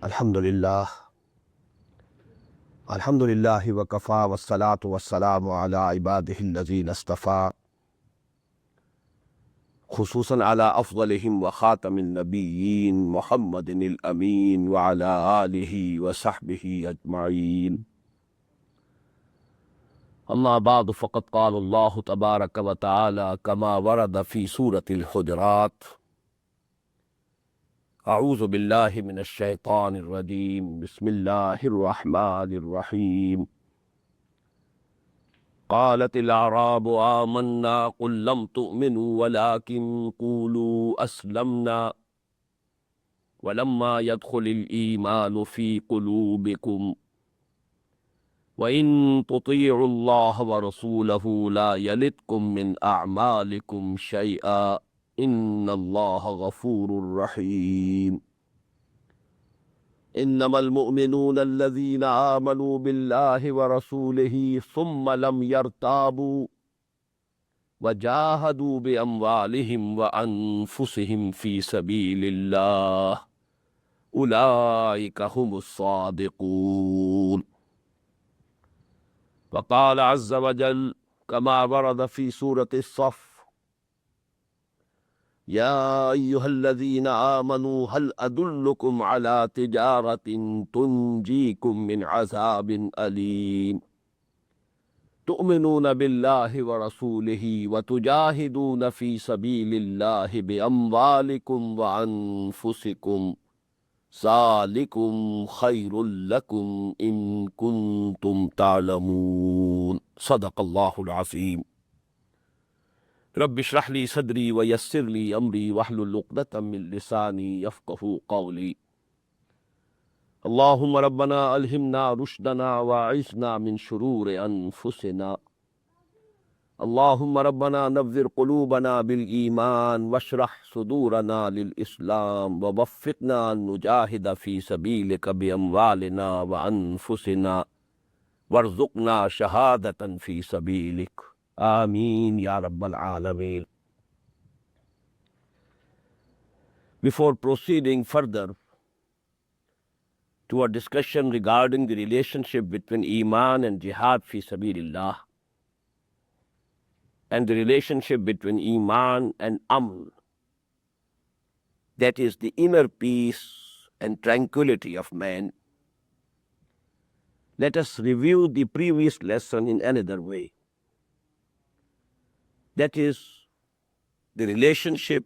الحمد للہ وکفا والصلاة والسلام علی عبادہ الذین اصطفیٰ خصوصاً علی افضلہم وخاتم النبیین محمد الامین وعلی آلہ وصحبہ اجمعین. اما بعد فقد قال اللہ تبارک وتعالی کما ورد فی سورة الحجرات. اعوذ باللہ من الشیطان الرجیم بسم اللہ الرحمن الرحیم. قالت الاعراب آمنا قل لم تؤمنوا ولكن قولوا اسلمنا ولما يدخل الإيمان في قلوبكم وإن تطيعوا الله ورسوله لا يلتكم من أعمالكم شيئا إن الله غفور رحيم. إنما المؤمنون الذين آمنوا بالله ورسوله ثم لم يرتابوا وجاهدوا بأموالهم وأنفسهم في سبيل الله أولئك هم الصادقون. وقال عز وجل كما ورد في سورة الصف يا أيها الذين آمنوا هل أدلكم على تجارة تنجيكم من عذاب أليم تؤمنون بالله ورسوله وتجاهدون في سبيل الله بأموالكم وأنفسكم ذلكم خير لكم إن كنتم تعلمون. صدق الله العظيم. رب اشرح لي صدري ويسر لي امري واحلل عقدة من لساني يفقهوا قولي. اللهم ربنا الهمنا رشدنا واعصمنا من شرور انفسنا. اللهم ربنا نور قلوبنا بالايمان واشرح صدورنا للاسلام ووفقنا ان نجاهد في سبيلك باموالنا وانفسنا وارزقنا شهادة في سبيلك. Aameen Ya Rabbal Alameen. Before proceeding further to a discussion regarding the relationship between Iman and Jihad fi Sabilillah and the relationship between Iman and Amn, that is the inner peace and tranquility of man, let us review the previous lesson in another way. That is the relationship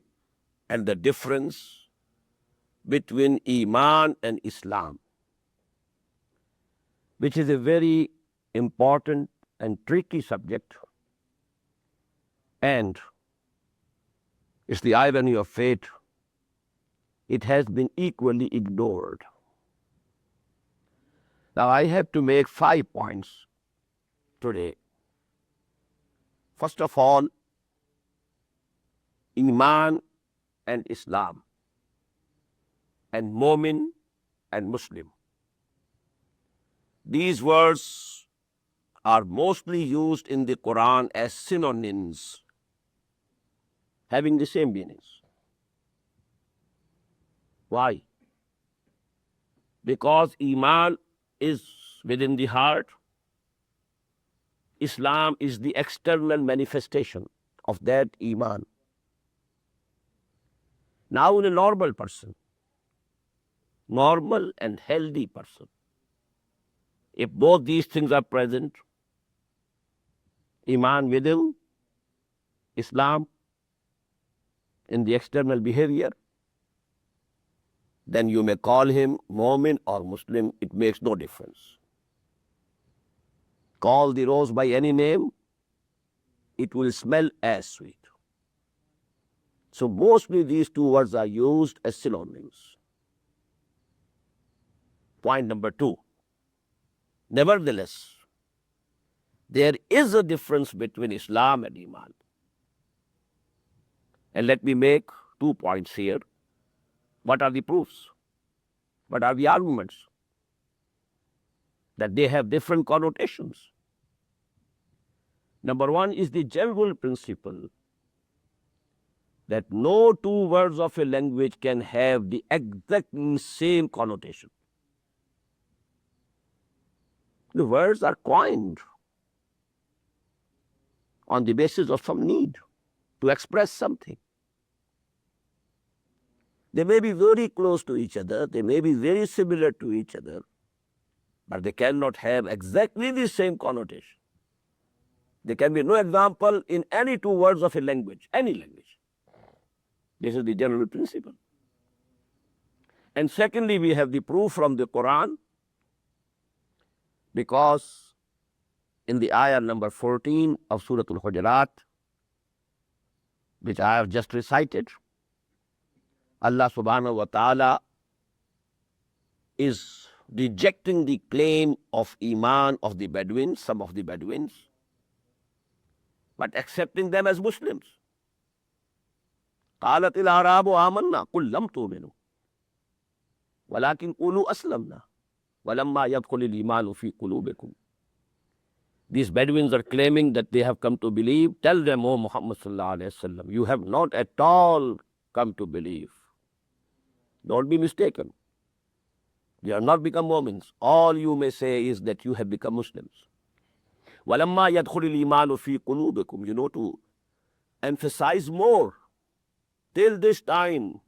and the difference between Iman and Islam, which is a very important and tricky subject, and it's the irony of fate, it has been equally ignored. Now I have to make 5 points today. First of all, Iman and Islam, and Mu'min and Muslim. These words are mostly used in the Quran as synonyms, having the same meanings. Why? Because Iman is within the heart, Islam is the external manifestation of that Iman. Now in a normal person, normal and healthy person, if both these things are present, Iman within, Islam in the external behavior, then you may call him Mu'min or Muslim, it makes no difference. Call the rose by any name, it will smell as sweet. So mostly these two words are used as synonyms. Point number 2. Nevertheless, there is a difference between Islam and Iman. And let me make 2 points here. What are the proofs? What are the arguments? That they have different connotations. Number 1 is the general principle that no two words of a language can have the exactly same connotation. The words are coined on the basis of some need to express something. They may be very close to each other, they may be very similar to each other, but they cannot have exactly the same connotation. There can be no example in any two words of a language, any language. This is the general principle. And secondly, we have the proof from the Quran, because in the ayah number 14 of Surah Al-Hujurat, which I have just recited, Allah subhanahu wa ta'ala is rejecting the claim of Iman of the Bedouins, some of the Bedouins, but accepting them as Muslims. قالت الأعراب آمنا قل لم تؤمنوا ولكن قولوا أسلمنا ولما يدخل الإيمان في قلوبكم. These Bedouins are claiming that they have come to believe. Tell them, O Muhammad sallallahu alaihi wasallam, you have not at all come to believe. Don't be mistaken. You have not become Mu'mins. All you may say is that you have become Muslims. وَلَمَّا يَدْخُلِ الْإِيمَانُ فِي قُلُوبِكُمْ. You know, to emphasize more. Till this time,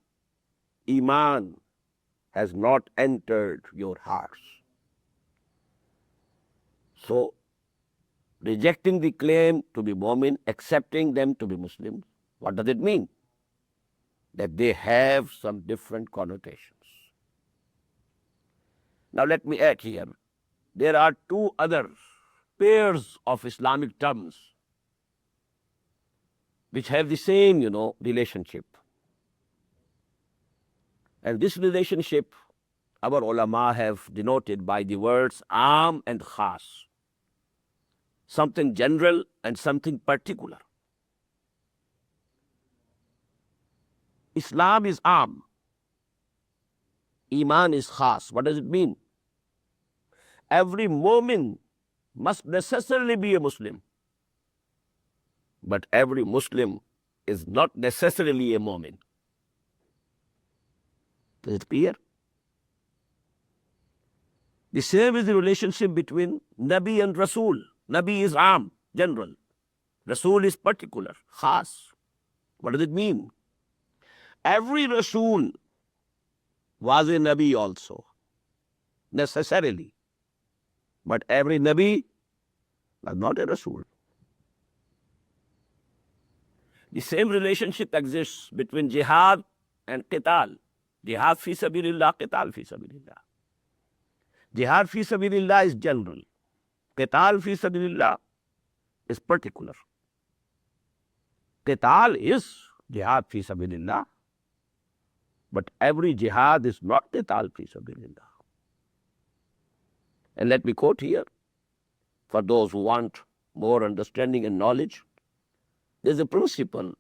Iman has not entered your hearts. So, rejecting the claim to be Mu'min, accepting them to be Muslims, what does it mean? That they have some different connotations. Now let me add here, there are two other pairs of Islamic terms which have the same, relationship. And this relationship, our ulama have denoted by the words Aam and Khas. Something general and something particular. Islam is Aam. Iman is Khas. What does it mean? Every Mu'min must necessarily be a Muslim. But every Muslim is not necessarily a Mu'min. Is it clear? The same is the relationship between Nabi and Rasul. Nabi is Aam, general. Rasul is particular, Khas. What does it mean? Every Rasul was a Nabi also, necessarily. But every Nabi was not a Rasul. The same relationship exists between jihad and qital. Jihad fi sabilillah, qital fi sabilillah. Jihad fi sabilillah is general. Qital fi sabilillah is particular. Qital is jihad fi sabilillah, but every jihad is not qital fi sabilillah. And let me quote here, for those who want more understanding and knowledge, there's a principle,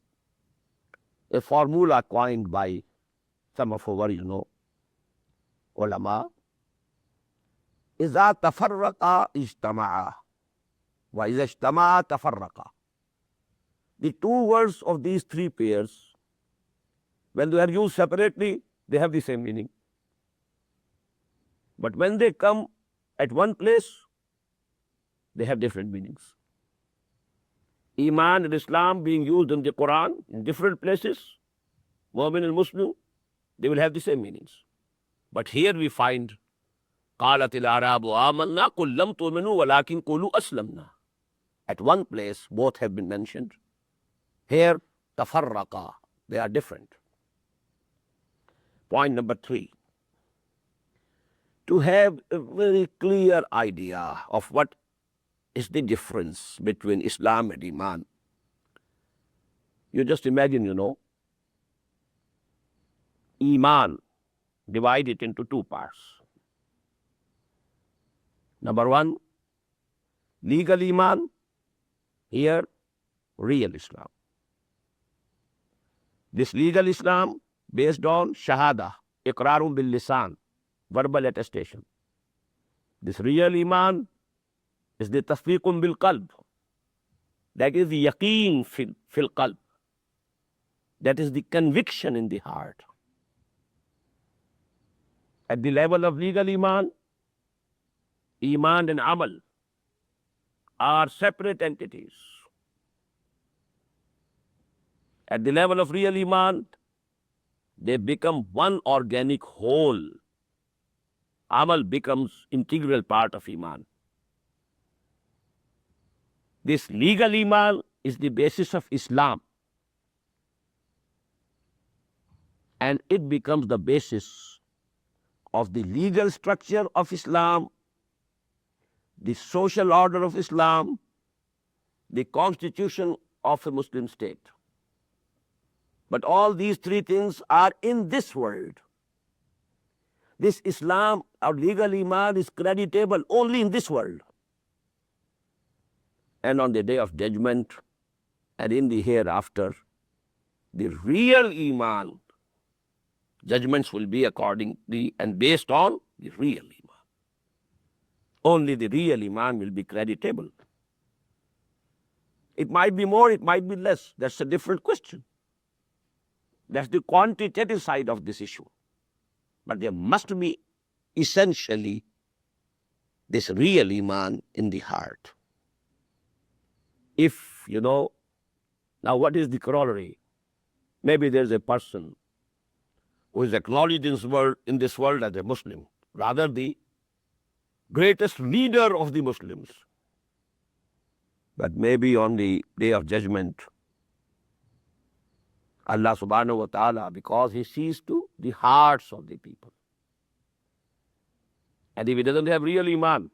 a formula coined by some of our, ulama. إِذَا تَفَرَّقَا اجْتَمَعَا وَإِذَا اجْتَمَعَا تَفَرَّقَا. The two words of these three pairs, when they are used separately, they have the same meaning. But when they come at one place, they have different meanings. Iman and Islam being used in the Quran in different places, Mu'min and Muslim, they will have the same meanings. But here we find قالت الأعراب آمنا قل لم تؤمنوا ولكن قولوا أسلمنا. At one place, both have been mentioned. Here, تفرقا, they are different. Point number 3. To have a very clear idea of what is the difference between Islam and Iman, you just imagine, Iman, divide it into two parts. Number 1, legal Iman, here, real Islam. This legal Islam based on Shahada, Iqrarun bil Lisan, verbal attestation. This real Iman is the Tasfiqun bil Qalb. That is the Yaqeen fil Qalb. That is the conviction in the heart. At the level of legal Iman, Iman and Amal are separate entities. At the level of real Iman, they become one organic whole. Amal becomes integral part of Iman. This legal Iman is the basis of Islam, and it becomes the basis of the legal structure of Islam, the social order of Islam, the constitution of a Muslim state. But all these three things are in this world. This Islam or legal Iman is creditable only in this world. And on the day of judgment and in the hereafter, the real Iman, judgments will be accordingly and based on the real Iman. Only the real Iman will be creditable. It might be more, it might be less. That's a different question. That's the quantitative side of this issue. But there must be essentially this real Iman in the heart. If, now what is the corollary? Maybe there's a person who is acknowledged in this world as a Muslim, rather the greatest leader of the Muslims. But maybe on the day of judgment, Allah subhanahu wa ta'ala, because He sees to the hearts of the people. And if he doesn't have real Iman,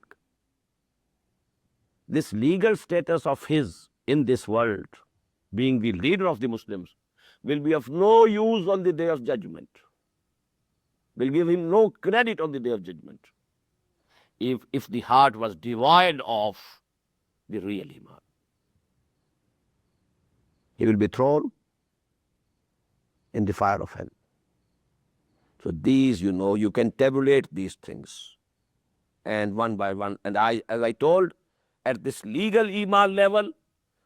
this legal status of his in this world, being the leader of the Muslims, will be of no use on the day of judgment. Will give him no credit on the day of judgment. If the heart was devoid of the real Iman, he will be thrown in the fire of hell. So these, you can tabulate these things, and one by one. And as I told, at this legal Iman level,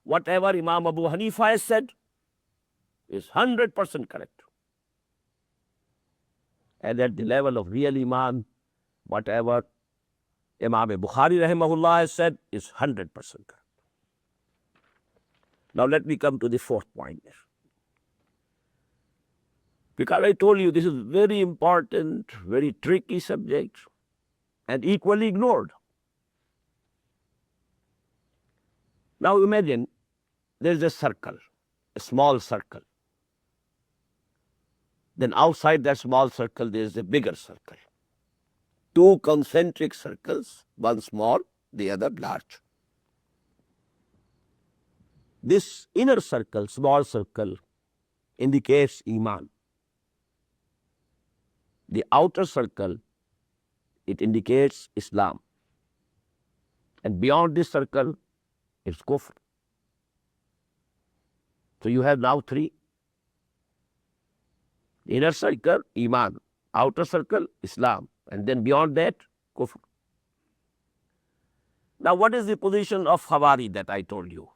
whatever Imam Abu Hanifa has said is 100% correct. And at the level of real Iman, whatever Imam Bukhari rahimahullah has said is 100% correct. Now let me come to the fourth point. Because I told you this is very important, very tricky subject, and equally ignored. Now imagine there's a circle, a small circle. Then outside that small circle, there's a bigger circle. Two concentric circles, one small, the other large. This inner circle, small circle, indicates Iman. The outer circle, it indicates Islam. And beyond this circle, it's kufr. So you have now three. Inner circle, Iman. Outer circle, Islam. And then beyond that, kufr. Now what is the position of Khawari that I told you?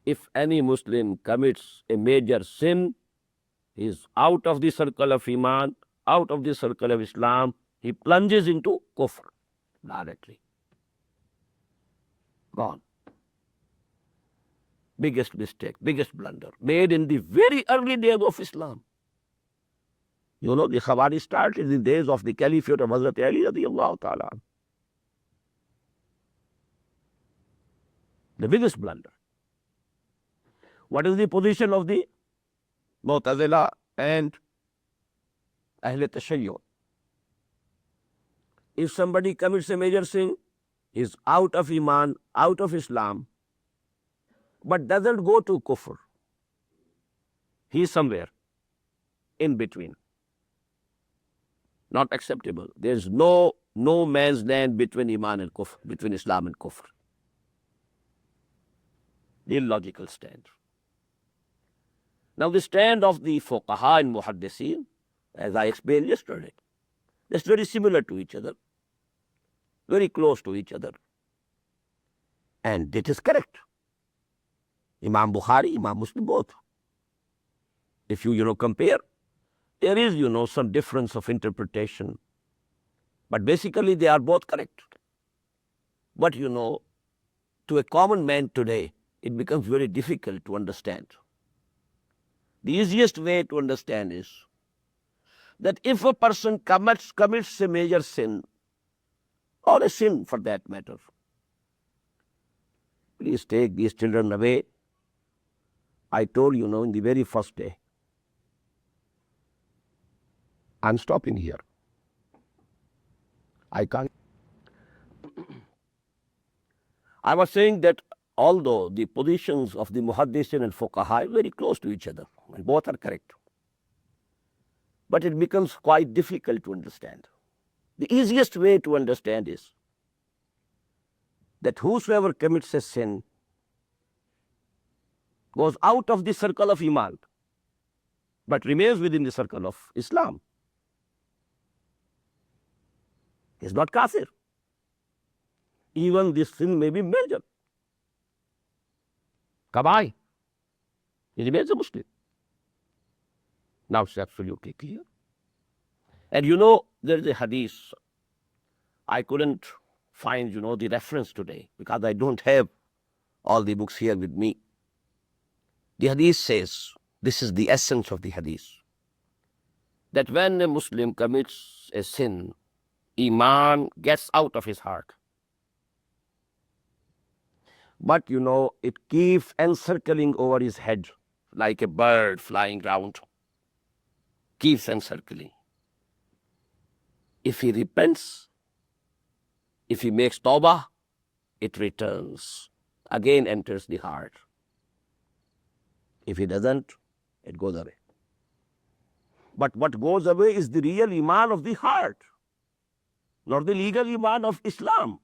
If any Muslim commits a major sin, he is out of the circle of Iman, out of the circle of Islam, he plunges into kufr directly. Gone. Biggest mistake, biggest blunder, made in the very early days of Islam. The Khawari started in the days of the Caliphate of Hazrat Ali radiyallahu ta'ala. The biggest blunder. What is the position of the Mu'tazila and Ahl Tashayyuh? If somebody commits a major sin, he is out of Iman, out of Islam, but doesn't go to kufr. He is somewhere in between. Not acceptable. There is no man's land between Iman and kufr, between Islam and kufr. The illogical stand. Now the stand of the fuqaha and muhaddithin, as I explained yesterday, that's very similar to each other, very close to each other. And it is correct. Imam Bukhari, Imam Muslim, both. If you compare, there is, some difference of interpretation. But basically they are both correct. But to a common man today, it becomes very difficult to understand. The easiest way to understand is that if a person commits a major sin, or a sin for that matter, please take these children away. I told you, in the very first day. I'm stopping here. I can't. I was saying that although the positions of the Muhaddisin and Fuqaha are very close to each other, and both are correct, but it becomes quite difficult to understand. The easiest way to understand is that whosoever commits a sin goes out of the circle of Iman, but remains within the circle of Islam. He is not kafir. Even this sin may be major. Kabai. He remains a Muslim. Now it's absolutely clear. And there is a hadith. I couldn't find, the reference today because I don't have all the books here with me. The hadith says, this is the essence of the hadith, that when a Muslim commits a sin, Iman gets out of his heart. But it keeps encircling over his head like a bird flying around. Keeps encircling. If he repents, if he makes tawbah, it returns, again enters the heart. If he doesn't, it goes away. But what goes away is the real Iman of the heart, not the legal Iman of Islam.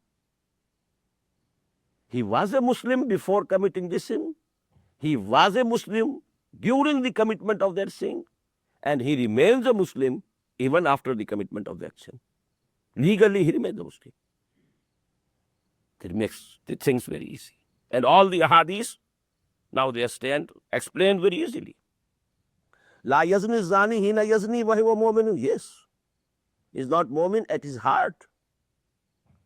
He was a Muslim before committing this sin. He was a Muslim during the commitment of that sin. And he remains a Muslim even after the commitment of that sin. Legally, he remains a Muslim. That makes the things very easy. And all the ahadith, now they stand explained very easily. La yazni zani hina yazni wa huwa mu'min. Yes, he is not mu'min at his heart,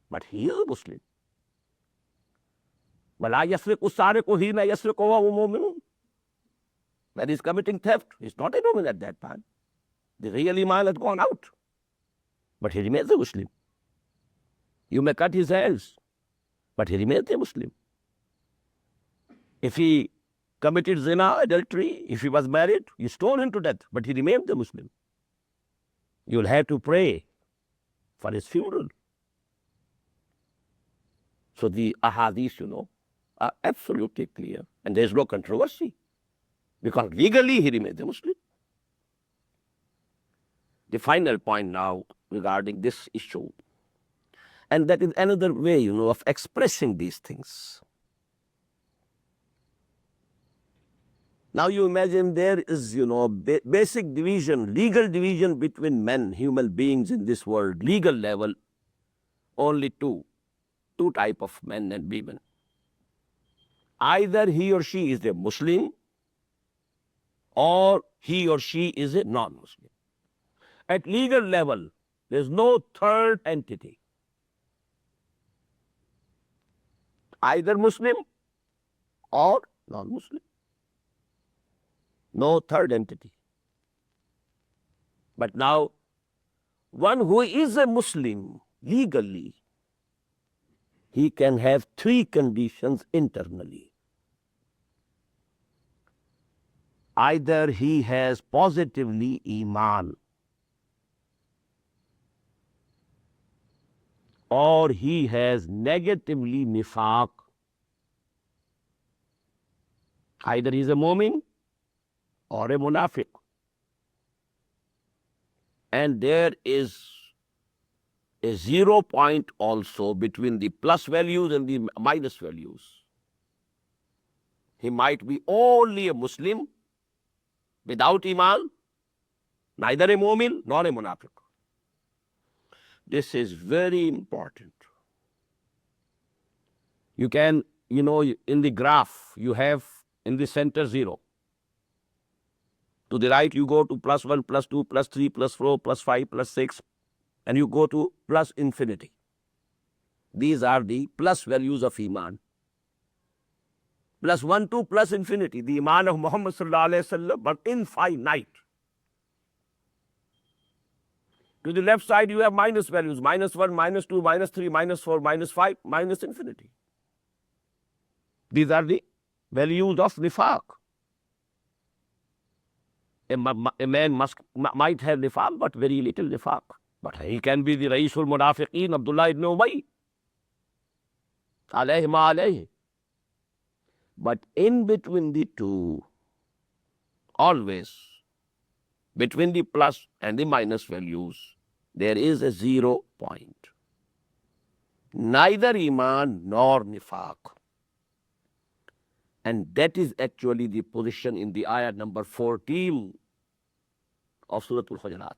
but he is a Muslim. Wala yasriqu sariqu hina yasriqu wa huwa mu'min. When he is committing theft, he is not a mu'min at that time. The real Iman has gone out, but he remains a Muslim. You may cut his hands, but he remains a Muslim. If he committed zina, adultery, if he was married, you stone him to death, but he remains a Muslim. You will have to pray for his funeral. So the ahadith, are absolutely clear, and there is no controversy, because legally he remains a Muslim. The final point now regarding this issue, and that is another way, of expressing these things. Now you imagine there is, basic division, legal division between men, human beings in this world, legal level, only two type of men and women. Either he or she is a Muslim, or he or she is a non-Muslim. At legal level, there is no third entity. Either Muslim or non-Muslim. No third entity. But now, one who is a Muslim legally, he can have three conditions internally. Either he has positively Iman, or he has negatively nifaq. Either he is a mu'min or a munafiq. And there is a 0 point also between the plus values and the minus values. He might be only a Muslim without Iman, neither a mu'min nor a munafiq. This is very important. You can, in the graph, you have in the center 0. To the right, you go to +1, +2, +3, +4, +5, +6. and you go to plus infinity. These are the plus values of Iman. Plus 1, 2, plus infinity. The Iman of Muhammad sallallahu alaihi wasallam, but infinite. To the left side, you have minus values, minus 1, minus 2, minus 3, minus 4, minus 5, minus infinity. These are the values of nifaq. A man might have nifaq, but very little nifaq. But he can be the Raisul Munafiqeen, Abdullah ibn Ubay. Alayhi ma alayhi. But in between the two, always, between the plus and the minus values, there is a 0 point. Neither Iman nor Nifaq. And that is actually the position in the ayah number 14 of Surah Al-Hujurat.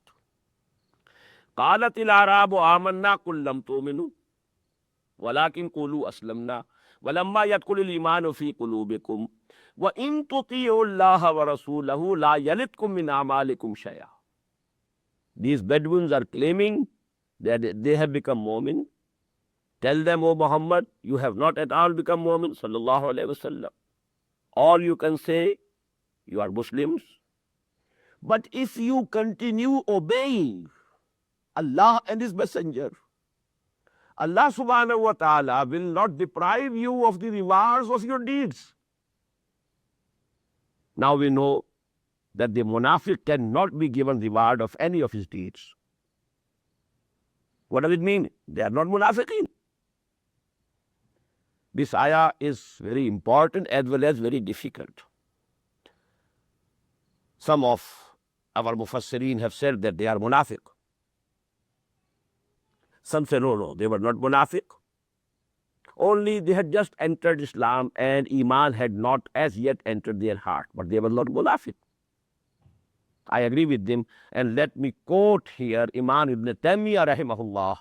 قالت الأعراب آمنا قل لم تؤمنوا ولكن قولوا أسلمنا ولما يدخل الإيمان في قلوبكم وإن تطيعوا الله ورسوله لا يلدكم من أعمالكم شيئا. These Bedouins are claiming that they have become Mu'min. Tell them, O Muhammad, you have not at all become Mu'min, sallallahu alayhi wasallam. All you can say, you are Muslims. But if you continue obeying Allah and His Messenger, Allah subhanahu wa ta'ala will not deprive you of the rewards of your deeds. Now we know that the munafiq cannot be given reward of any of his deeds. What does it mean? They are not munafiqeen. This ayah is very important as well as very difficult. Some of our mufassirin have said that they are munafiq. Some say, no, they were not munafiq. Only they had just entered Islam and Iman had not as yet entered their heart. But they were not munafiq. I agree with them. And let me quote here Imam Ibn Taymiyyah rahimahullah,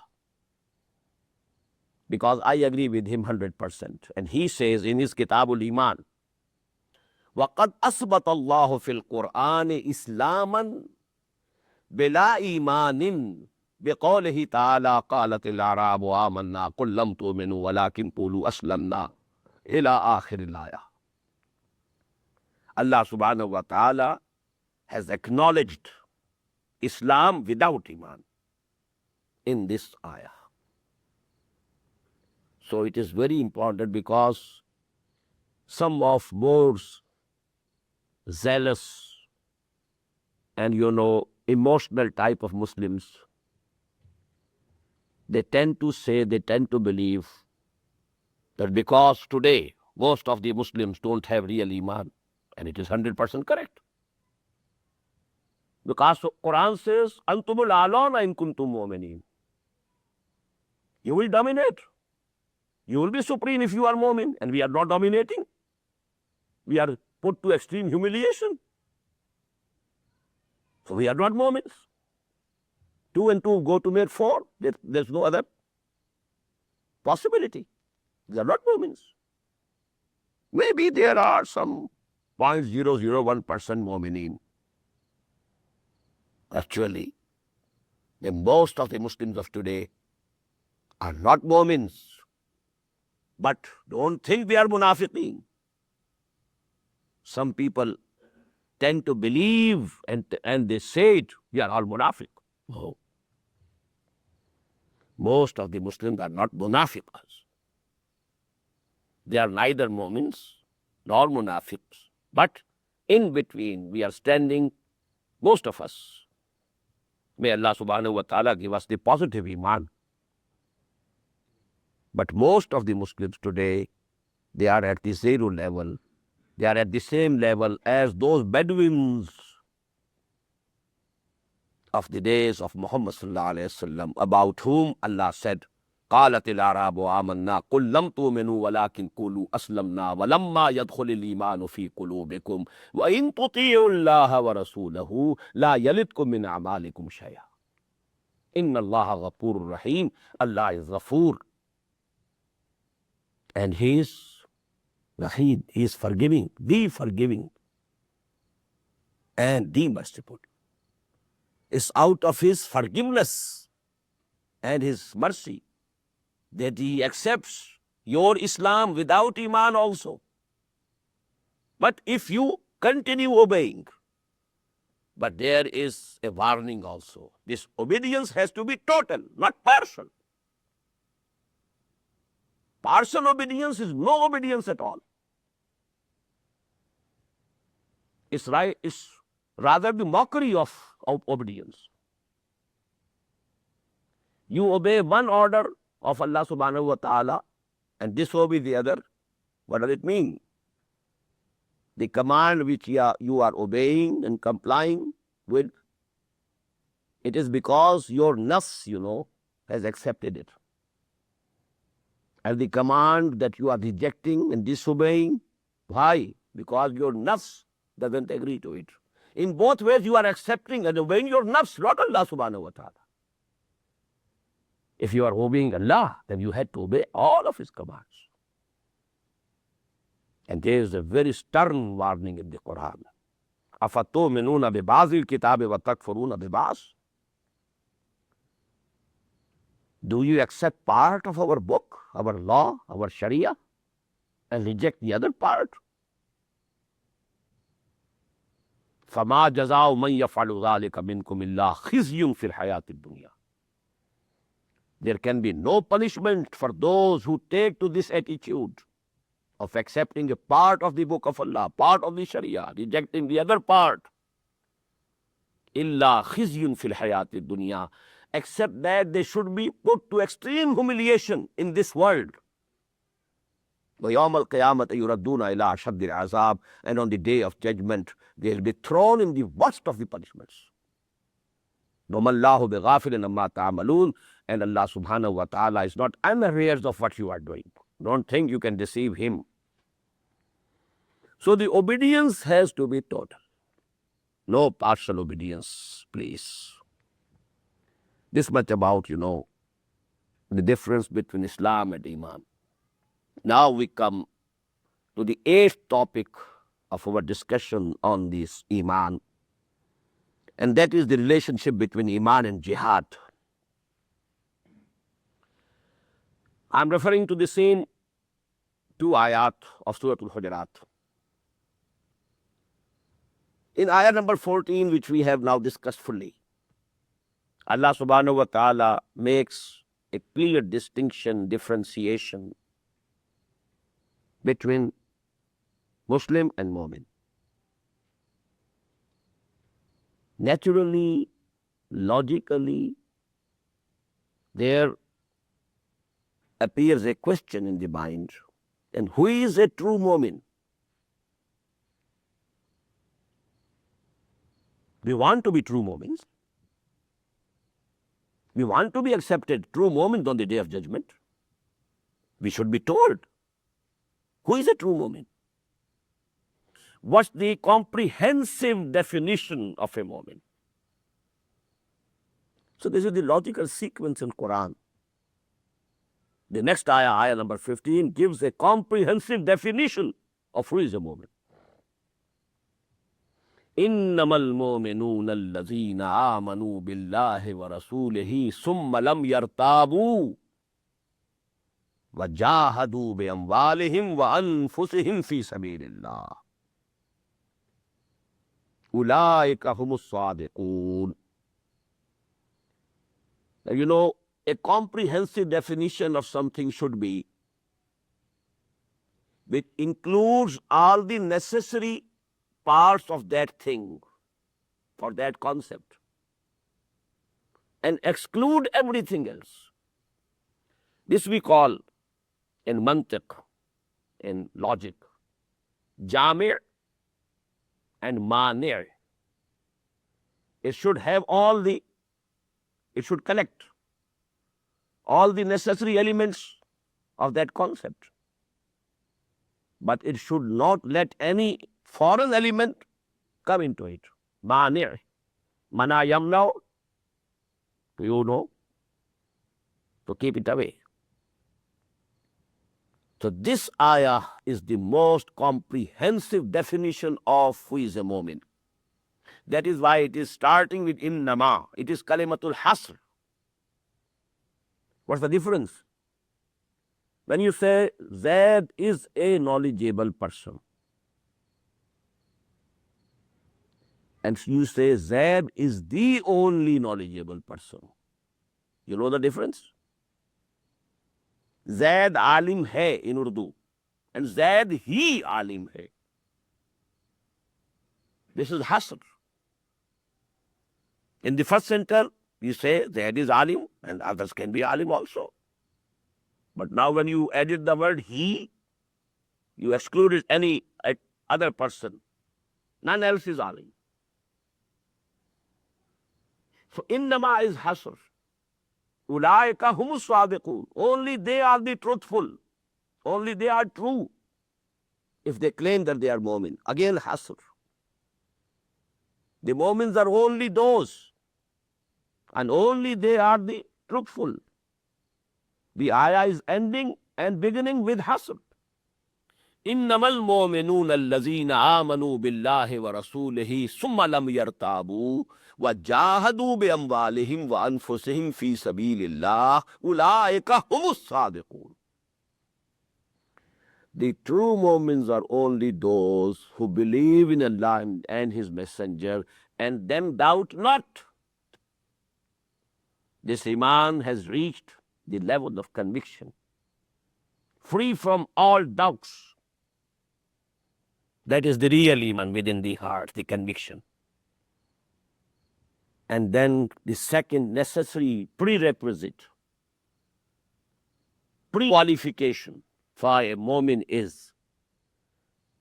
because I agree with him 100%. And he says in his Kitabul Iman, وَقَدْ أَثْبَتَ اللَّهُ فِي الْقُرْآنِ إِسْلَامًا بِلَا إِيمَانٍ بِقَوْلِهِ تَعَالَى قَالَتِ الْأَعْرَابُ آمَنَّا قُلْ لَمْ تُؤْمِنُوا وَلَكِنْ قُولُوا أَسْلَمْنَا إِلَى آخِرِ الْآيَةِ. Allah subhanahu wa ta'ala has acknowledged Islam without Iman in this ayah. So it is very important, because some of more zealous and emotional type of Muslims, they tend to say, they tend to believe that because today most of the Muslims don't have real Iman, and it is 100% correct. Because Quran says, Antumul a'launa in kuntum mu'minin. You will dominate. You will be supreme if you are Mu'min, and we are not dominating. We are put to extreme humiliation. So we are not Mu'mins. 2 and 2 go to make 4. There's no other possibility. They are not Mu'mins. Maybe there are some 0.001% Mu'minin. Actually, most of the Muslims of today are not Mu'mins. But don't think they are munafiqeen. Some people tend to believe and they say it, we are all munafiq. No. Most of the Muslims are not munafiqas. They are neither mu'mins nor munafiqs. But in between we are standing, most of us. May Allah subhanahu wa ta'ala give us the positive Iman. But most of the Muslims today, they are at the 0 level. They are at the same level as those Bedouins of the days of Muhammad sallallahu alayhi wasallam, about whom Allah said, قَالَتِ الْأَعْرَابُ آمَنَّا قُلْ لَمْ تُؤْمِنُوا وَلَكِنْ قُولُوا أَسْلَمْنَا وَلَمَّا يَدْخُلِ الْإِيمَانُ فِي قُلُوبِكُمْ وَإِن تُطِيعُوا اللَّهَ وَرَسُولَهُ لَا يَلِدْكُم مِّنْ أَعْمَالِكُمْ شَيْئًا إِنَّ اللَّهَ غَفُورٌ رَحِيمٌ. Allah is Ghafoor. And He is Rahim. He is forgiving, the forgiving, and the merciful. It's out of His forgiveness and His mercy that He accepts your Islam without Iman also. But if you continue obeying, but there is a warning also. This obedience has to be total, not partial. Partial obedience is no obedience at all. It's right, it's rather the mockery of obedience. You obey one order of Allah subhanahu wa ta'ala and disobey the other. What does it mean? The command which you are obeying and complying with, it is because your nafs, has accepted it. And the command that you are rejecting and disobeying, why? Because your nafs doesn't agree to it. In both ways you are accepting and obeying your nafs, not Allah subhanahu wa ta'ala. If you are obeying Allah, then you had to obey all of His commands. And there is a very stern warning in the Quran. أَفَتُؤْمِنُونَ بِبَعْضِ الْكِتَابِ وَتَكْفُرُونَ بِبَعْضٍ. Do you accept part of our book, our law, our Sharia, and reject the other part? فَمَا جَزَاءُ مَنْ يَفْعَلُ ذَلِكَ مِنْكُمْ إِلَّا خِزْيٌ فِي الْحَيَاةِ الدُّنْيَا. There can be no punishment for those who take to this attitude of accepting a part of the book of Allah, part of the Sharia, rejecting the other part. إِلَّا خِزْيٌ فِي الْحَيَاةِ الدُّنْيَا. Except that they should be put to extreme humiliation in this world. وَيَوْمَ الْقِيَامَةِ يُرَدُّونَ إِلَىٰ أَشَدِّ الْعَذَابِ. And on the day of judgment, they will be thrown in the worst of the punishments. وَمَا اللَّهُ بِغَافِلٍ عَمَّا تَعْمَلُونَ. And Allah subhanahu wa ta'ala is not unaware of what you are doing. Don't think you can deceive Him. So the obedience has to be total. No partial obedience, please. This much about, the difference between Islam and Iman. Now we come to the 8th topic of our discussion on this Iman. And that is the relationship between Iman and Jihad. I'm referring to the same 2 ayat of Surah Al-Hujurat. In ayat number 14, which we have now discussed fully, Allah subhanahu wa ta'ala makes a clear distinction, differentiation between Muslim and Mu'min. Naturally, logically, there appears a question in the mind, and who is a true Mu'min? We want to be true Mu'mins. We want to be accepted true Mu'min on the day of judgment. We should be told, who is a true Mu'min? What's the comprehensive definition of a Mu'min? So this is the logical sequence in Quran. The next ayah number 15, gives a comprehensive definition of who is a Mu'min. إِنَّمَا الْمُؤْمِنُونَ الَّذِينَ آمَنُوا بِاللَّهِ وَرَسُولِهِ ثُمَّ لَمْ يَرْتَابُوا وَجَاهَدُوا بِأَمْوَالِهِمْ وَأَنفُسِهِمْ فِي سَبِيلِ اللَّهِ أُولَٰئِكَ هُمُ الصَّادِقُونَ. Now, a comprehensive definition of something should be, which includes all the necessary parts of that thing, for that concept, and exclude everything else. This we call, in mantiq, in logic, jami' and mani'. It should have it should collect all the necessary elements of that concept. But it should not let any foreign element come into it. Mani'. Mana yamna, to keep it away. So this ayah is the most comprehensive definition of who is a Mu'min. That is why it is starting with innama. It is kalimatul hasr. What's the difference? When you say Zaid is a knowledgeable person, and you say Zaid is the only knowledgeable person, you know the difference? Zaid alim hai in Urdu, and Zaid he alim hai. This is hasr. In the first sentence, you say Zaid is alim, and others can be alim also. But now when you added the word he, you excluded any other person. None else is alim. So innama is hasr. Ulaika humus sadiqun. Only they are the truthful. Only they are true. If they claim that they are mu'min. Again hasr. The mu'mins are only those. And only they are the truthful. The ayah is ending and beginning with hasr. إنما المؤمنون الذين آمنوا بالله ورسوله ثم لم يرتابوا وجاهدوا بأموالهم وأنفسهم في سبيل الله أولئك هم الصادقون. The true moments are only those who believe in Allah and His Messenger and then doubt not. This Iman has reached the level of conviction, free from all doubts. That is the real Iman within the heart, the conviction. And then the second necessary prerequisite, pre-qualification for a mu'min is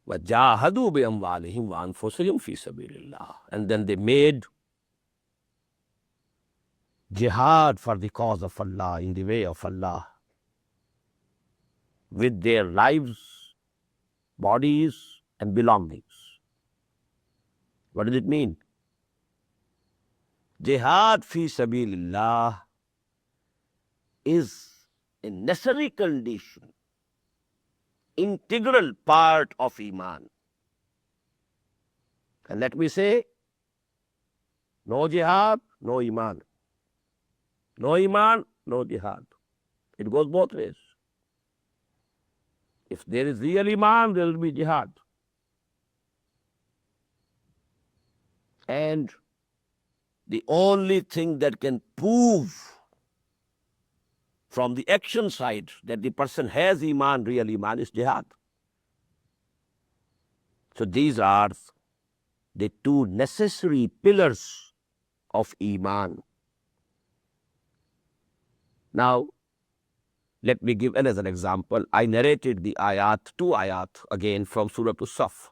وَجَاهَدُوا بِأَمْوَالِهِمْ وَأَنفُسِهِمْ فِي سَبِيلِ اللَّهِ. And then they made jihad for the cause of Allah, in the way of Allah, with their lives, bodies, and belongings. What does it mean? Jihad fi sabilillah is a necessary condition, integral part of Iman. And let me say, no jihad, no Iman. No Iman, no jihad. It goes both ways. If there is real Iman, there will be jihad. And the only thing that can prove from the action side that the person has Iman, real Iman, is jihad. So these are the two necessary pillars of Iman. Now, let me give another example. I narrated the ayat, two ayat again from Surah As-Saff,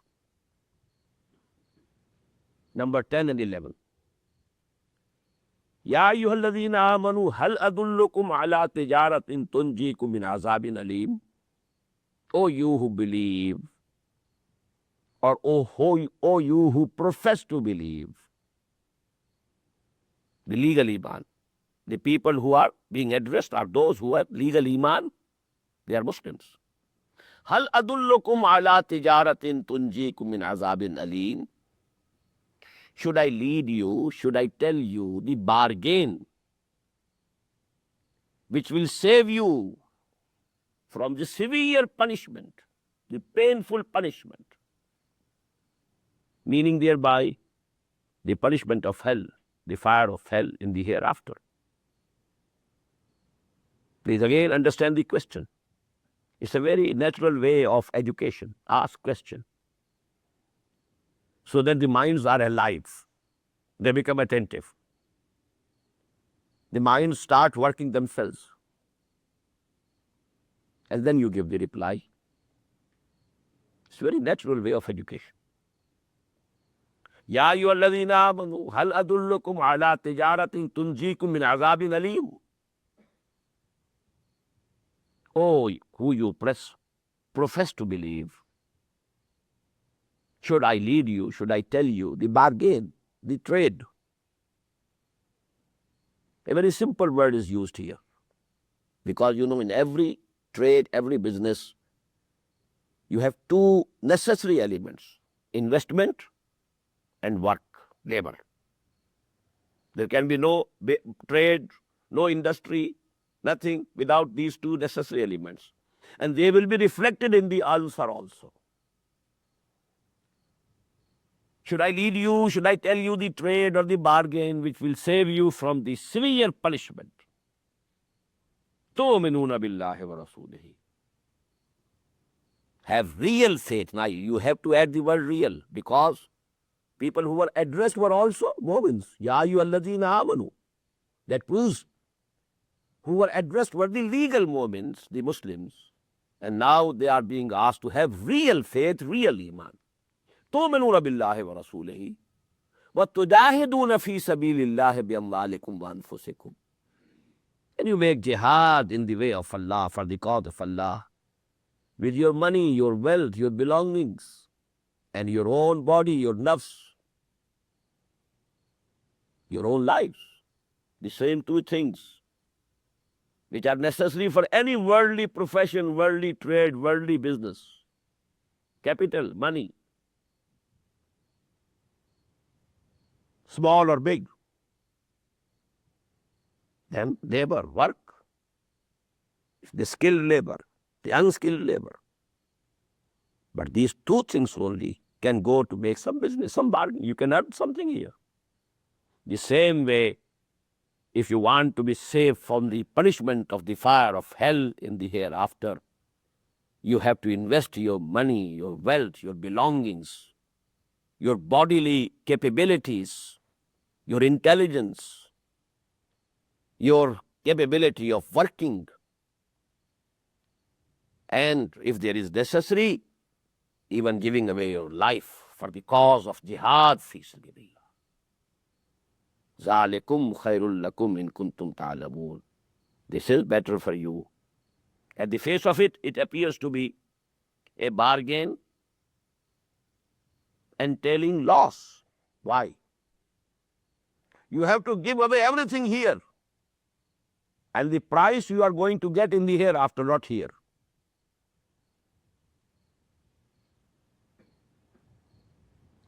number 10 and 11. Ya ayyuhalladhina amanu hal adullukum ala tijaratin tunjikum min azabin alim. O you who believe, or O you who profess to believe, the legal Iman. The people who are being addressed are those who have legal Iman. They are Muslims. Hal adullukum ala tijaratin tunjikum min azabin alim. Should I lead you, should I tell you the bargain which will save you from the severe punishment, the painful punishment, meaning thereby the punishment of hell, the fire of hell in the hereafter. Please again understand the question. It's a very natural way of education. Ask question, so that the minds are alive. They become attentive. The minds start working themselves. And then you give the reply. It's a very natural way of education. Ya ayyuhalladhina amanu hal adullukum ala tijaratin tunjikum min azabin alim. Oh, who you profess to believe. Should I lead you, should I tell you the bargain, the trade? A very simple word is used here. Because in every trade, every business, you have two necessary elements: investment and work, labor. There can be no trade, no industry, Nothing without these two necessary elements. And they will be reflected in the answer also. Should I lead you, should I tell you the trade or the bargain which will save you from the severe punishment? تُؤْمِنُونَ بِاللَّهِ وَرَسُولِهِ. Have real faith. Now you have to add the word real, because people who were addressed were also Mu'mins. Ya ayyuhalladhina amanu. That proves who were addressed were the legal Mu'mins, the Muslims. And now they are being asked to have real faith, real Iman. تُؤْمِنُونَ بِاللَّهِ وَرَسُولِهِ وَتُجَاهِدُونَ فِي سَبِيلِ اللَّهِ بِأَمْوَالِكُمْ وَأَنفُسِكُمْ. And you make jihad in the way of Allah, for the cause of Allah, with your money, your wealth, your belongings, and your own body, your nafs, your own lives. The same two things which are necessary for any worldly profession, worldly trade, worldly business. Capital, money, small or big. Then labor, work, the skilled labor, the unskilled labor. But these two things only can go to make some business, some bargain. You can earn something here. The same way, if you want to be saved from the punishment of the fire of hell in the hereafter, you have to invest your money, your wealth, your belongings, your bodily capabilities, your intelligence, your capability of working, and if there is necessary, even giving away your life for the cause of jihad fi sabilillah. ذَلِكُمْ خَيْرٌ لَكُمْ إِن كُنْتُمْ تَعْلَمُونَ. This is better for you. At the face of it, it appears to be a bargain entailing loss. Why? You have to give away everything here, and the price you are going to get in the hereafter, not here.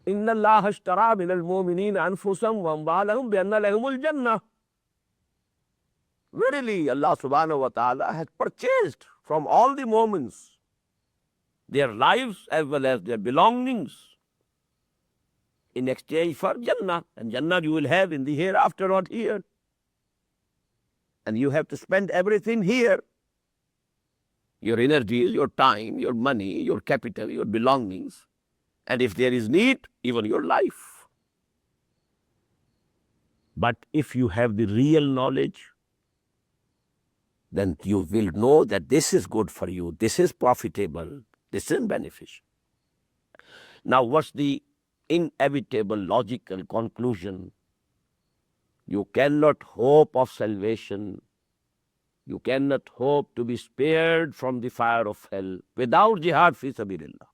إِنَّ اللَّهَ اشْتَرَىٰ مِنَ الْمُؤْمِنِينَ أَنفُسَهُمْ وَأَمْوَالَهُمْ بِأَنَّ لَهُمُ الْجَنَّةَ. Verily, Allah subhanahu wa ta'ala has purchased from all the moments their lives as well as their belongings in exchange for Jannah. And Jannah you will have in the hereafter, not here. And you have to spend everything here. Your energies, your time, your money, your capital, your belongings. And if there is need, even your life. But if you have the real knowledge, then you will know that this is good for you, this is profitable, this is beneficial. Now, what's the inevitable logical conclusion? You cannot hope of salvation, you cannot hope to be spared from the fire of hell without jihad fi sabilillah.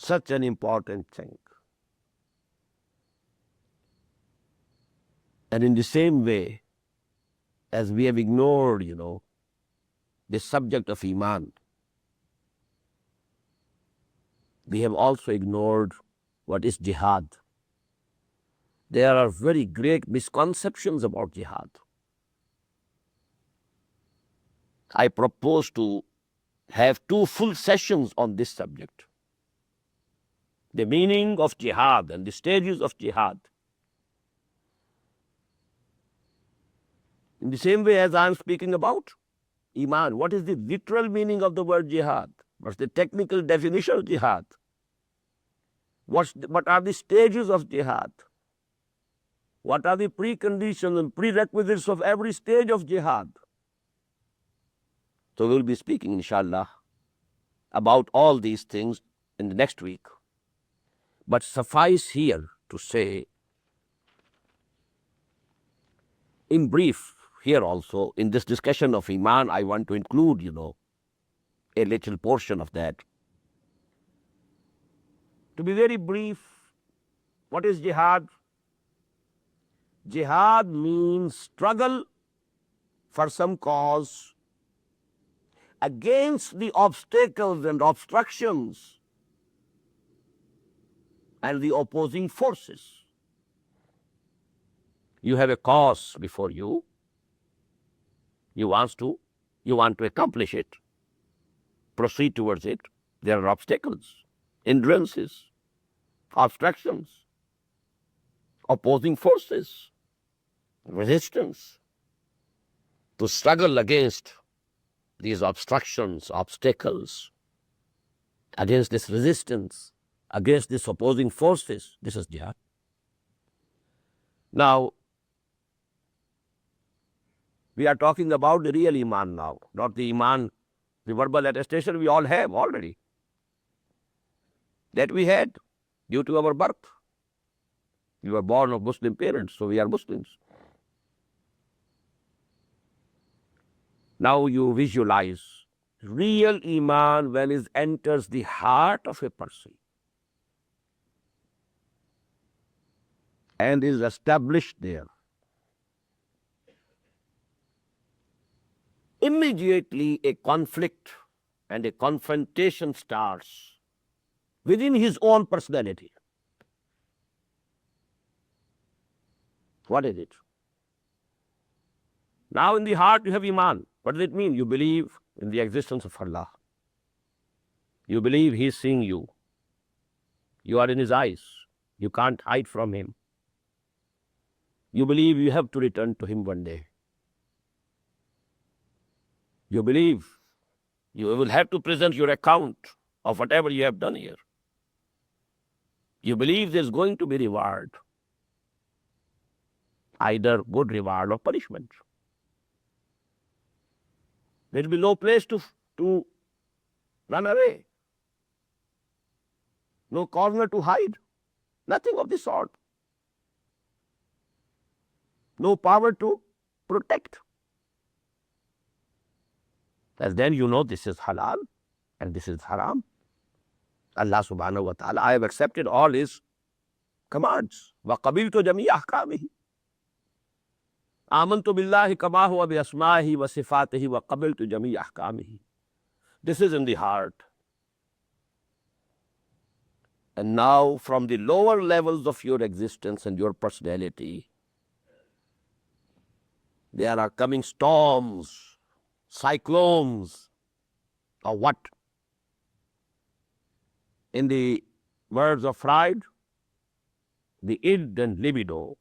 Such an important thing. And in the same way, as we have ignored, the subject of Iman, we have also ignored what is jihad. There are very great misconceptions about jihad. I propose to have 2 full sessions on this subject. The meaning of jihad and the stages of jihad. In the same way as I am speaking about Iman, what is the literal meaning of the word jihad? What's the technical definition of jihad? What are the stages of jihad? What are the preconditions and prerequisites of every stage of jihad? So we will be speaking, inshallah, about all these things in the next week. But suffice here to say, in brief, here also, in this discussion of Iman, I want to include, a little portion of that. To be very brief, what is jihad? Jihad means struggle for some cause against the obstacles and obstructions and the opposing forces. You have a cause before you. You want to accomplish it, proceed towards it. There are obstacles, hindrances, obstructions, opposing forces, resistance. To struggle against these obstructions, obstacles, against this resistance, against these opposing forces, this is jihad. Now, we are talking about the real Iman now, not the Iman, the verbal attestation we all have already. That we had due to our birth. We were born of Muslim parents, so we are Muslims. Now you visualize real Iman when it enters the heart of a person and is established there. Immediately a conflict and a confrontation starts within his own personality. What is it? Now in the heart you have Iman. What does it mean? You believe in the existence of Allah. You believe He is seeing you. You are in His eyes. You can't hide from Him. You believe you have to return to Him one day. You believe you will have to present your account of whatever you have done here. You believe there's going to be reward, either good reward or punishment. There will be no place to run away, no corner to hide, nothing of the sort, no power to protect. And then you know this is halal and this is haram. Allah subhanahu wa ta'ala, I have accepted all His commands. وَقَبِلْتُ جَمِيعَ أَحْكَامِهِ آمَنْتُ بِاللَّهِ كَمَا هُوَ بِأَسْمَائِهِ وَصِفَاتِهِ وَقَبِلْتُ جَمِيعَ أَحْكَامِهِ. This is in the heart. And now from the lower levels of your existence and your personality, there are coming storms, cyclones, or what? In the words of Freud, the id and libido.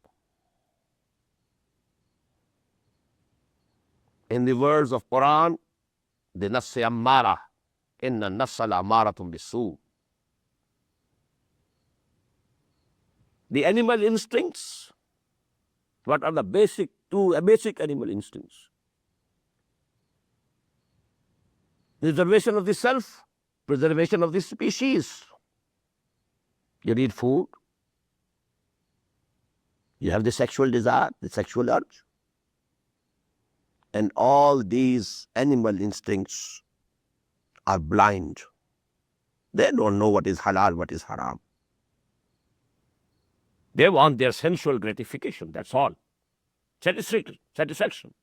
In the words of Quran, the nafs ammara, inna nafsa la'ammaratun bisu. The animal instincts. What are the basic animal instincts? Preservation of the self, preservation of the species. You need food. You have the sexual desire, the sexual urge. And all these animal instincts are blind. They don't know what is halal, what is haram. They want their sensual gratification, that's all. Satisfaction.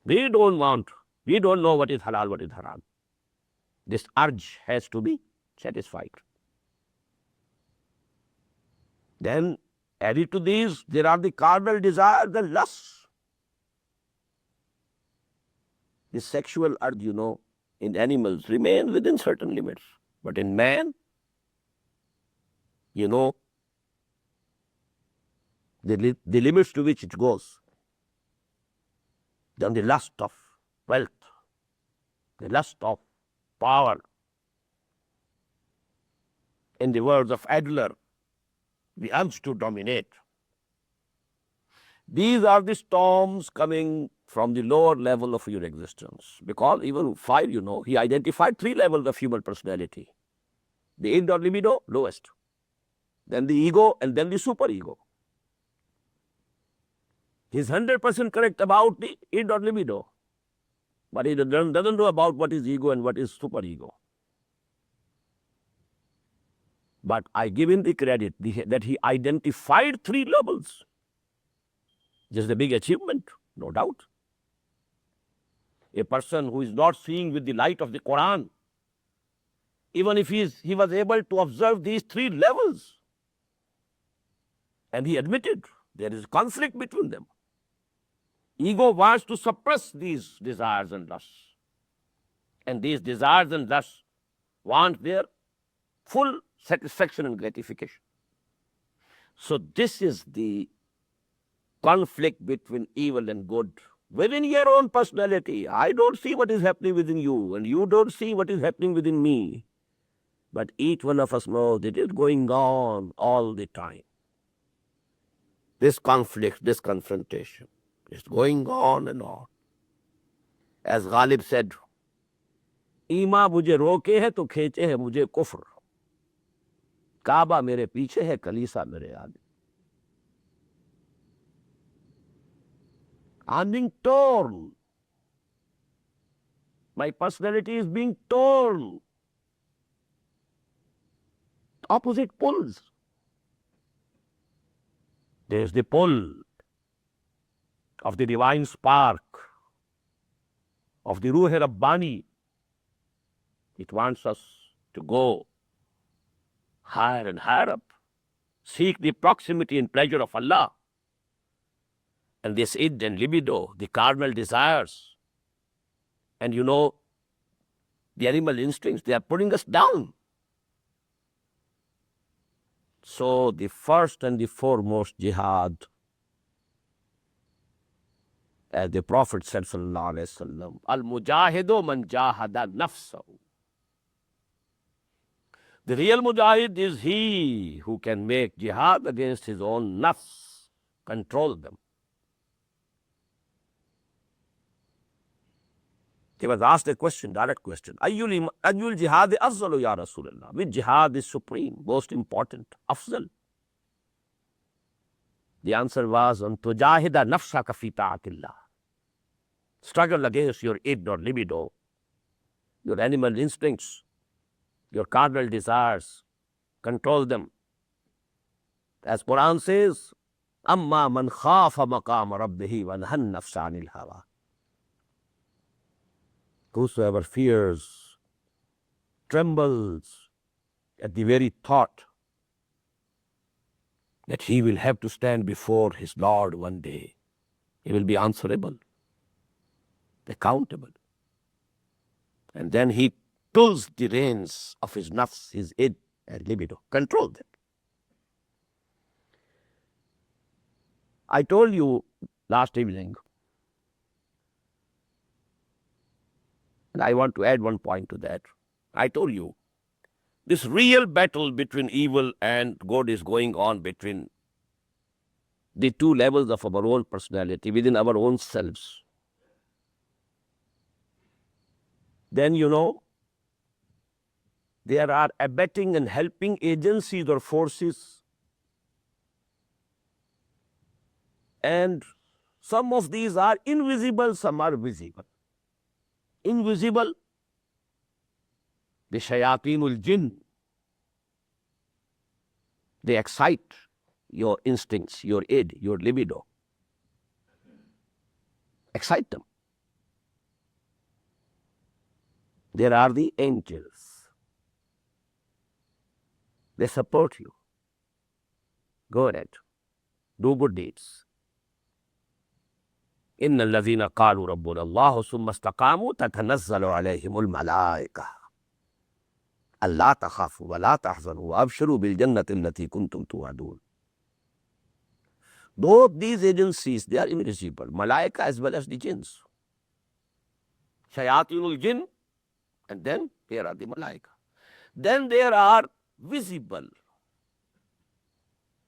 We don't know what is halal, what is haram. This urge has to be satisfied. Then, added to these, there are the carnal desires, the lusts. The sexual urge, in animals remains within certain limits. But in man, the limits to which it goes. Then the lust of wealth, the lust of power. In the words of Adler, the urge to dominate. These are the storms coming from the lower level of your existence. Because even fire, he identified 3 levels of human personality. The id or libido, lowest. Then the ego, and then the superego. He's 100% correct about the id or libido. But he doesn't know about what is ego and what is superego. But I give him the credit that he identified 3 levels. Just a big achievement, no doubt. A person who is not seeing with the light of the Quran, even if he was able to observe these 3 levels, And he admitted there is conflict between them. Ego wants to suppress these desires and lusts. And these desires and lusts want their full satisfaction and gratification. So this is the conflict between evil and good within your own personality. I don't see what is happening within you, and you don't see what is happening within me. But each one of us knows it is going on all the time. This conflict, this confrontation is going on and on. As Ghalib said, ईमा मुझे रोके है तो खींचे है मुझे कुफ्र, काबा मेरे पीछे है कलीसा मेरे आगे. I'm being torn. My personality is being torn. Opposite pulls. There's the pull of the divine spark, of the Ruh Rabbani. It wants us to go higher and higher up, seek the proximity and pleasure of Allah. And this id and libido, the carnal desires, and you know, the animal instincts, they are putting us down. So the first and the foremost jihad, as the Prophet said, sallallahu alaihi wasallam, al-mujahidu man jahada nafsahu. The real mujahid is he who can make jihad against his own nafs, control them. He was asked a question, direct question. Ayyul jihad afzalu ya Rasulullah. Which jihad is supreme, most important, afzal? The answer was, an tujahida nafsaka fi ta'atillah. Struggle against your id or libido, your animal instincts, your carnal desires, control them. As Quran says, amma man khafa maqama rabbihi wa nahan nafsa anil hawa. Whosoever fears, trembles at the very thought that he will have to stand before his Lord one day. He will be answerable, accountable. And then he pulls the reins of his nafs, his id and libido, control them. I told you last evening, and I want to add one point to that. I told you, this real battle between evil and good is going on between the two levels of our own personality, within our own selves. Then, you know, there are abetting and helping agencies or forces. And some of these are invisible, some are visible. Invisible, the shayateen jinn, they excite your instincts, your id, your libido. Excite them. There are the angels. They support you. Go ahead. Do good deeds. إن الذين قالوا ربنا الله ثم استقاموا تتنزل عليهم الملائكة ألا تخافوا ولا تحزنوا وأبشروا بالجنة التي كنتم توعدون. Both these agencies, they are invisible, Malaika as well as the jinns. Shayatinul jinn, and then there are the Malaika. Then there are visible,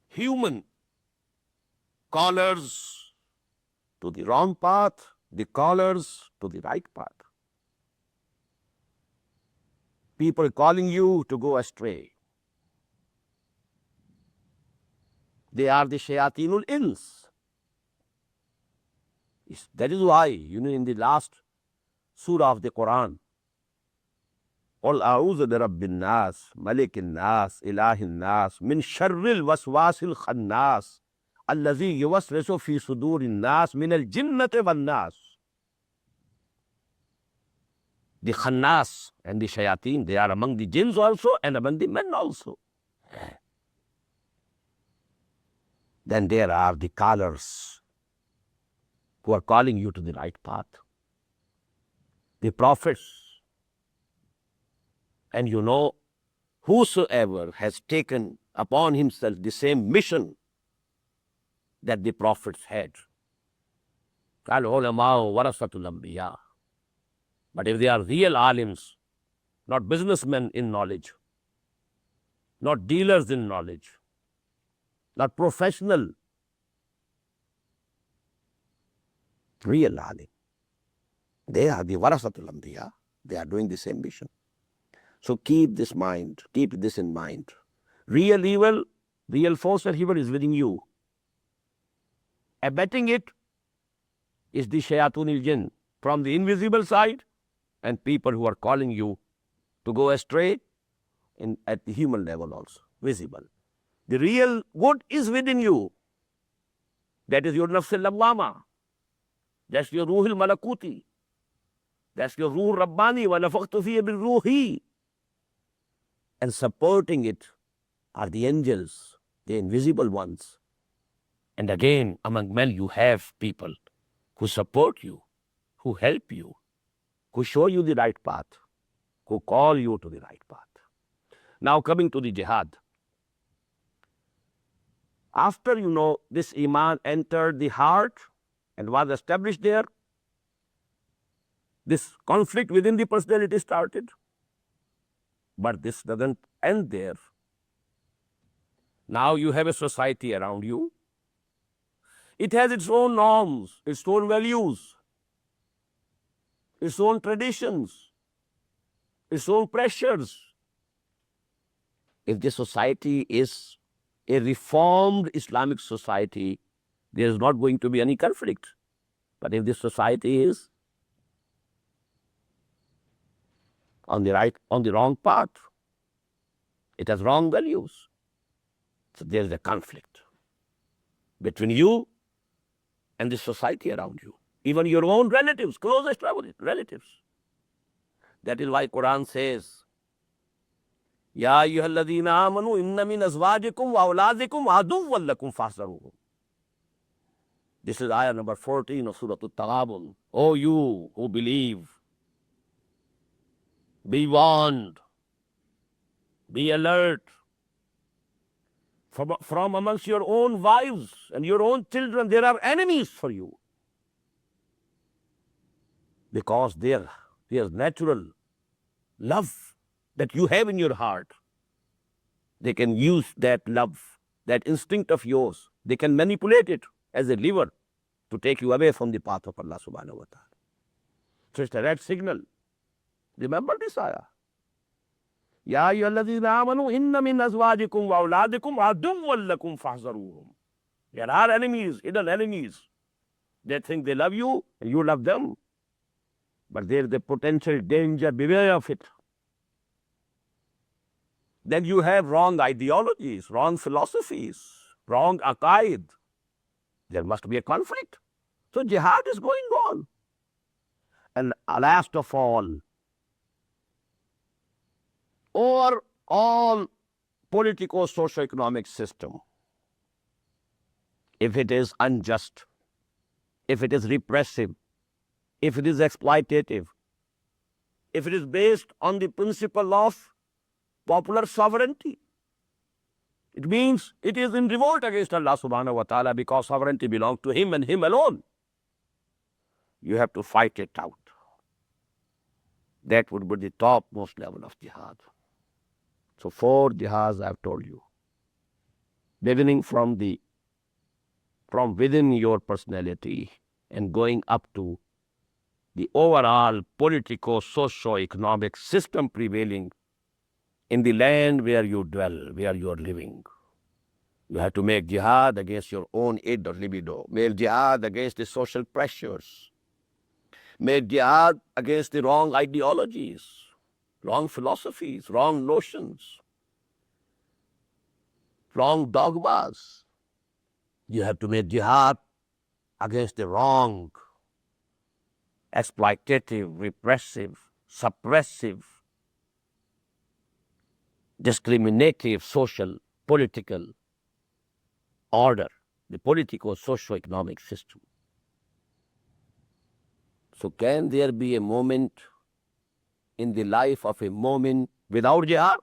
human callers to the wrong path, the callers to the right path. People calling you to go astray. They are the shayatinul ins. That is why, you know, in the last surah of the Quran, قُلْ أَعُوذُ بِرَبِّ النَّاسِ مَلِكِ النَّاسِ إِلَٰهِ النَّاسِ مِنْ شَرِّ الْوَسْوَاسِ الْخَنَّاسِ الَّذِي يُوَسْوِسُ فِي صُدُورِ النَّاسِ مِنَ الْجِنَّةِ وَالنَّاسِ. The khannas and the shayateen, they are among the jinns also and among the men also. Then there are the callers who are calling you to the right path, the prophets. And whosoever has taken upon himself the same mission that the prophets had. Al-ulama'u warasatul anbiya. But if they are real alims, not businessmen in knowledge, not dealers in knowledge, not professional, real alim, they are the warasatul anbiya. They are doing the same mission. So keep this in mind. Real evil, real force and evil is within you. Abetting it is the shayatunil jinn from the invisible side, and people who are calling you to go astray at the human level also, visible. The real good is within you. That is your nafs al-lawwama. That's your ruh al-malakuti. That's your ruh rabbani, wa nafakhtu fihi bil ruhi. And supporting it are the angels, the invisible ones. And again, among men you have people who support you, who help you, who show you the right path, who call you to the right path. Now coming to the jihad. After, this Iman entered the heart and was established there, this conflict within the personality started. But this doesn't end there. Now you have a society around you. It has its own norms, its own values, its own traditions, its own pressures. If the society is a reformed Islamic society, there is not going to be any conflict. But if the society is on the wrong path, it has wrong values, so there is a conflict between you and the society around you, even your own relatives, closest relatives. That is why Quran says, Ya ayyuhalladhina amanu inna min azwajikum wa awladikum aduwwan lakum fahzaruhum. This is ayah number 14 of Surah At-Taghabun. O you who believe, be warned, be alert. From amongst your own wives and your own children, there are enemies for you. Because there's natural love that you have in your heart. They can use that love, that instinct of yours. They can manipulate it as a lever to take you away from the path of Allah subhanahu wa ta'ala. So it's a red signal. Remember this ayah. Ya ayyuhalladhina amanu inna min azwajikum wa awladikum aduwwan lakum fahzaruhum. There are enemies, hidden enemies. They think they love you and you love them. But there is a potential danger, beware of it. Then you have wrong ideologies, wrong philosophies, wrong aqaid. There must be a conflict. So jihad is going on. And last of all, over all politico-socio-economic system, if it is unjust, if it is repressive, if it is exploitative, if it is based on the principle of popular sovereignty, it means it is in revolt against Allah subhanahu wa ta'ala, because sovereignty belongs to Him and Him alone. You have to fight it out. That would be the topmost level of jihad. So 4 jihads I have told you. Beginning from within your personality and going up to the overall politico-socio-economic system prevailing in the land where you dwell, where you are living. You have to make jihad against your own id or libido. Make jihad against the social pressures. Make jihad against the wrong ideologies, wrong philosophies, wrong notions, wrong dogmas. You have to make jihad against the wrong, exploitative, repressive, suppressive, discriminative social, political order. the political socio-economic system. So can there be a moment in the life of a moment without jihad?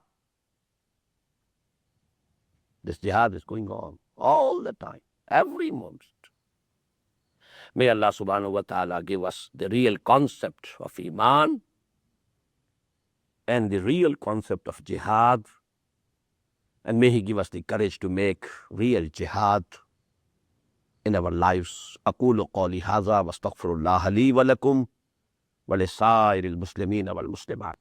This jihad is going on all the time, every moment. May Allah subhanahu wa ta'ala give us the real concept of Iman and the real concept of jihad, and may He give us the courage to make real jihad in our lives. أقول قولي هذا واستغفر الله لي ولكم ولسائر المسلمين والمسلمات.